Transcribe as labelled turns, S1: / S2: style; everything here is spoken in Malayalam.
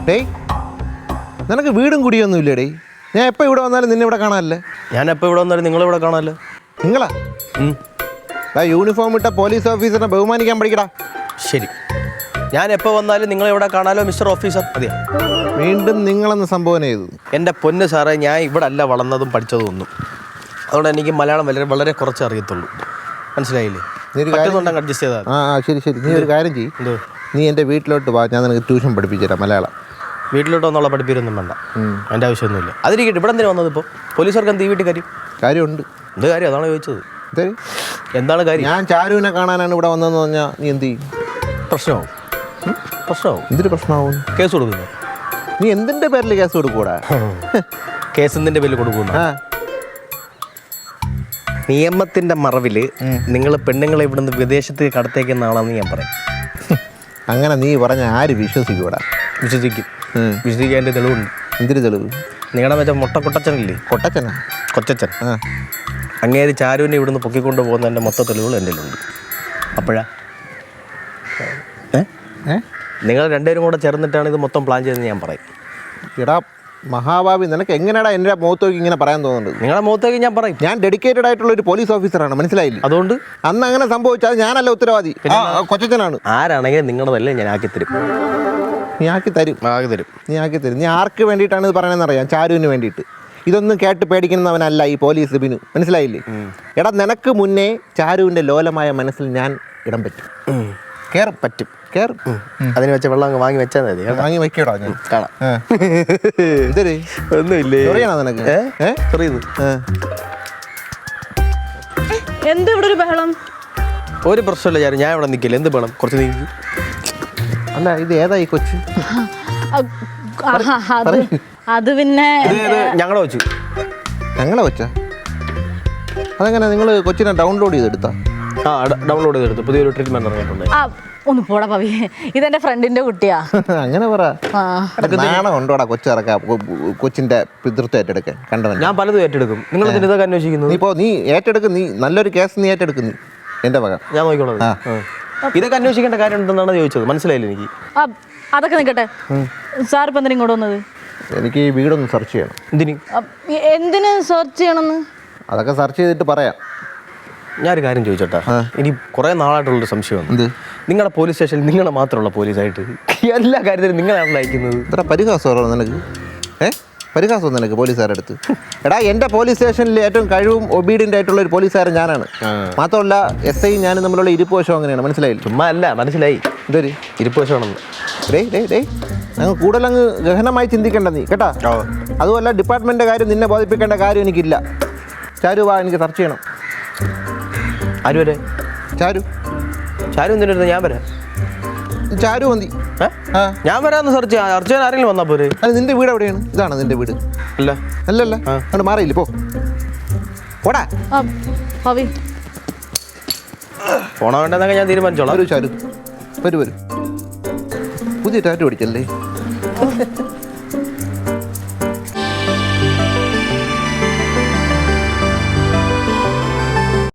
S1: ഡേയ് നിനക്ക് വീടും കുടിയൊന്നും ഇല്ലേ ഡേയ്? ഞാൻ എപ്പോൾ ഇവിടെ വന്നാലും നിന്നെ ഇവിടെ കാണാനല്ലേ?
S2: ഞാൻ എപ്പോൾ ഇവിടെ വന്നാലും നിങ്ങളിവിടെ കാണാമല്ലോ.
S1: നിങ്ങളാ യൂണിഫോം ഇട്ട പോലീസ് ഓഫീസറിനെ ബഹുമാനിക്കാൻ പഠിക്കടാ.
S2: ശരി, ഞാൻ എപ്പോൾ വന്നാലും നിങ്ങളിവിടെ കാണാലോ മിസ്റ്റർ ഓഫീസർ. അതെയാ
S1: വീണ്ടും നിങ്ങളെന്ന് സംബോധന ചെയ്തു.
S2: എൻ്റെ പൊന്ന് സാറേ, ഞാൻ ഇവിടെ അല്ല വളർന്നതും പഠിച്ചതും ഒന്നും. അതുകൊണ്ട് എനിക്ക് മലയാളം വളരെ വളരെ കുറച്ച് അറിയത്തുള്ളൂ. മനസ്സിലായില്ലേ? പറ്റുന്നുണ്ടെങ്കിൽ അഡ്ജസ്റ്റ് ചെയ്താൽ.
S1: ശരി ശരി, നീ ഒരു കാര്യം ചെയ്യും, നീ എൻ്റെ വീട്ടിലോട്ട് വാ, ഞാൻ നിനക്ക് ട്യൂഷൻ പഠിപ്പിച്ചു തരാം മലയാളം.
S2: വീട്ടിലോട്ട് വന്നുള്ള പഠിപ്പീരൊന്നും വേണ്ട, എൻ്റെ ആവശ്യമൊന്നുമില്ല. അതിരിക്കട്ടെ, ഇവിടെ എന്തിനാ വന്നത്? ഇപ്പോൾ പോലീസുകാർക്ക് എന്ത് ഈ വീട്ടിൽ
S1: കാര്യമുണ്ട്.
S2: എന്ത് കാര്യം? അതാണ് ചോദിച്ചത്. എന്താണ് കാര്യം?
S1: ഞാൻ ചാരുവിനെ കാണാനാണ് ഇവിടെ വന്നതെന്ന് പറഞ്ഞാൽ നീ എന്ത് ചെയ്യും?
S2: പ്രശ്നമാവും. പ്രശ്നമാവും.
S1: എന്തൊരു പ്രശ്നമാവും?
S2: കേസ് കൊടുക്കുന്നു.
S1: നീ എന്തിൻ്റെ പേരിൽ കേസ് കൊടുക്കൂടാ?
S2: കേസ് എന്തിൻ്റെ പേരിൽ കൊടുക്കുന്നു? നിയമത്തിൻ്റെ മറവിൽ നിങ്ങൾ പെണ്ണുങ്ങളെ ഇവിടുന്ന് വിദേശത്ത് കടത്തേക്കെന്നാണെന്ന് ഞാൻ പറയും.
S1: അങ്ങനെ നീ പറഞ്ഞ ആര് വിശ്വസിക്കൂടാ?
S2: വിശ്വസിക്കും. വിശ്വസിക്കാൻ തെളിവുണ്ട്.
S1: എന്തൊരു തെളിവ്?
S2: നിങ്ങളുടെ മറ്റേ കൊട്ടച്ചനല്ലേ?
S1: കൊട്ടച്ചനാ?
S2: കൊച്ചച്ചൻ. അങ്ങേര് ചാരുവിനെ ഇവിടുന്ന് പൊക്കിക്കൊണ്ട് പോകുന്നതിൻ്റെ മൊത്തം തെളിവുകൾ എൻ്റെ ഉണ്ട്. അപ്പോഴാ നിങ്ങൾ രണ്ടുപേരും കൂടെ ചേർന്നിട്ടാണ് ഇത് മൊത്തം പ്ലാൻ ചെയ്തതെന്ന് ഞാൻ പറയും.
S1: എടാ മഹാഭാവി, നിനക്ക് എങ്ങനെയാടാ എൻ്റെ മുഖത്തേക്ക് ഇങ്ങനെ പറയാൻ തോന്നുന്നത്?
S2: നിങ്ങളുടെ മുഖത്തേക്ക് ഞാൻ പറയും.
S1: ഞാൻ ഡെഡിക്കേറ്റഡ് ആയിട്ടുള്ള ഒരു പോലീസ് ഓഫീസറാണ്, മനസ്സിലായില്ലേ?
S2: അതുകൊണ്ട്
S1: അന്ന് അങ്ങനെ സംഭവിച്ചാൽ ഞാനല്ല ഉത്തരവാദി, കൊച്ചച്ചനാണ്.
S2: ആരാണെങ്കിലും നിങ്ങളതല്ലേ ഞാൻ ആക്കിത്തരും.
S1: നീ ആക്കി തരും. നീ ആക്കി തരും. നീ ആർക്ക് വേണ്ടിയിട്ടാണ് ഇത് പറയണമെന്ന് അറിയാം? ചാരുവിന് വേണ്ടിയിട്ട്. ഇതൊന്നും കേട്ട് പേടിക്കുന്നവനല്ല ഈ പോലീസ് ബിനു, മനസ്സിലായില്ലേ? എടാ നിനക്ക് മുന്നേ ചാരുവിൻ്റെ ലോലമായ മനസ്സിൽ ഞാൻ ഇടം പറ്റും.
S2: അതിന് വെച്ച വെള്ളം അങ്ങ് വാങ്ങി വെച്ചാൽ മതി.
S1: വാങ്ങി വയ്ക്കടാ, ഞാൻ
S2: കാണാം.
S1: ഒന്നുമില്ലേ? അറിയണോ നിനക്ക്?
S3: എന്ത് ഇവിടെ ഒരു ബഹളം?
S2: ഒരു പ്രശ്നമില്ല ചാരു, ഞാൻ ഇവിടെ നിൽക്കില്ല. എന്ത് വേണം? കുറച്ച് നീക്കി.
S1: അല്ല ഇത് ഏതാ ഈ കൊച്ച്?
S3: അത് പിന്നെ
S2: ഞങ്ങളെ വെച്ചു.
S1: ഞങ്ങളെ വെച്ചാ? അതെങ്ങനെ നിങ്ങൾ കൊച്ചിനെ ഡൗൺലോഡ് ചെയ്തെടുത്താ?
S2: ഡൗൺലോഡ് ചെയ്തെടുത്തു. പുതിയൊരു ട്രീറ്റ്മെന്റ് ഇറങ്ങിയിട്ടുണ്ട്.
S3: ഒന്ന് പോടാ പവി, ഇതെന്റെ ഫ്രണ്ടിന്റെ കുട്ടിയാ.
S1: അങ്ങനെ പറ. നാണം ഉണ്ടോടാ കൊച്ചിറക്കാം കൊച്ചിന്റെ പിതൃത്വം ഏറ്റെടുക്കാൻ? കണ്ടവൻ ഞാൻ
S2: പലതും ഏറ്റെടുക്കും. നിങ്ങൾ ഇതൊക്കെ അന്വേഷിക്കുന്നു.
S1: ഇപ്പോൾ നീ ഏറ്റെടുക്കും, നീ നല്ലൊരു കേസ് നീ ഏറ്റെടുക്കും. എന്റെ വക ഞാൻ
S2: നോക്കിക്കോളാം. ഇതൊക്കെ അന്വേഷിക്കേണ്ട കാര്യം എന്തെന്നാണ് ചോദിച്ചത്? മനസ്സിലായില്ല എനിക്ക്.
S3: അതൊക്കെ നിൽക്കട്ടെ, സാർ ഇപ്പം എന്തിനും ഇങ്ങോട്ട് വന്നത്?
S1: എനിക്ക് ഈ വീടൊന്ന് സെർച്ച് ചെയ്യണം.
S3: എന്തിന് സെർച്ച് ചെയ്യണമെന്ന്?
S1: അതൊക്കെ സെർച്ച് ചെയ്തിട്ട് പറയാം.
S2: ഞാനൊരു കാര്യം ചോദിച്ചോട്ടാ, ഇനി കുറേ നാളായിട്ടുള്ളൊരു സംശയമാണ്. എന്ത്? നിങ്ങളുടെ പോലീസ് സ്റ്റേഷനിൽ നിങ്ങളെ മാത്രമുള്ള പോലീസായിട്ട് എല്ലാ കാര്യത്തിലും നിങ്ങളാണല്ലോ അയക്കുന്നത്.
S1: ഇത്ര പരിഹാസമാണോ നിനക്ക്? പരിഹാസം നിനക്ക് പോലീസുകാരുടെ അടുത്ത്? എടാ എൻ്റെ പോലീസ് സ്റ്റേഷനിൽ ഏറ്റവും കഴിവും ഒബീഡിയൻ്റ് ആയിട്ടുള്ള ഒരു പോലീസുകാരൻ ഞാനാണ്. മാത്രമല്ല SI ഞാനും തമ്മിലുള്ള ഇരിപ്പുവശം അങ്ങനെയാണ്, മനസ്സിലായില്ല?
S2: ചുമ്മാ അല്ല, മനസ്സിലായി.
S1: ഇതൊരു
S2: ഇരിപ്പുവശമാണെന്ന്.
S1: ഞങ്ങൾ കൂടുതലങ്ങ് ഗഹനമായി ചിന്തിക്കേണ്ട നീ കേട്ടാ. അതുമല്ല ഡിപ്പാർട്ട്മെൻറ്റിൻ്റെ കാര്യം നിന്നെ ബോധിപ്പിക്കേണ്ട കാര്യം എനിക്കില്ല. ചാരു വാ, എനിക്ക് സെർച്ച് ചെയ്യണം.
S2: ആര് വരെ?
S1: ചാരു
S2: എന്തിനാ? ഞാൻ വരാം.
S1: ചാരു മതി.
S2: ഞാൻ വരാമെന്ന് സെർച്ച് ചെയ്യാൻ ആരെങ്കിലും വന്നാൽ പോരെ?
S1: അത് നിന്റെ വീട് എവിടെയാണ്? ഇതാണ് നിന്റെ വീട്? അല്ലല്ല, അവിടെ മാറിയില്ല. പോടാ.
S2: പോണോ വേണ്ടെന്നൊക്കെ ഞാൻ തീരുമാനിച്ചോളാം.
S1: ചാരു വരൂ. പുതിയ ടാറ്റു അടിച്ചല്ലേ?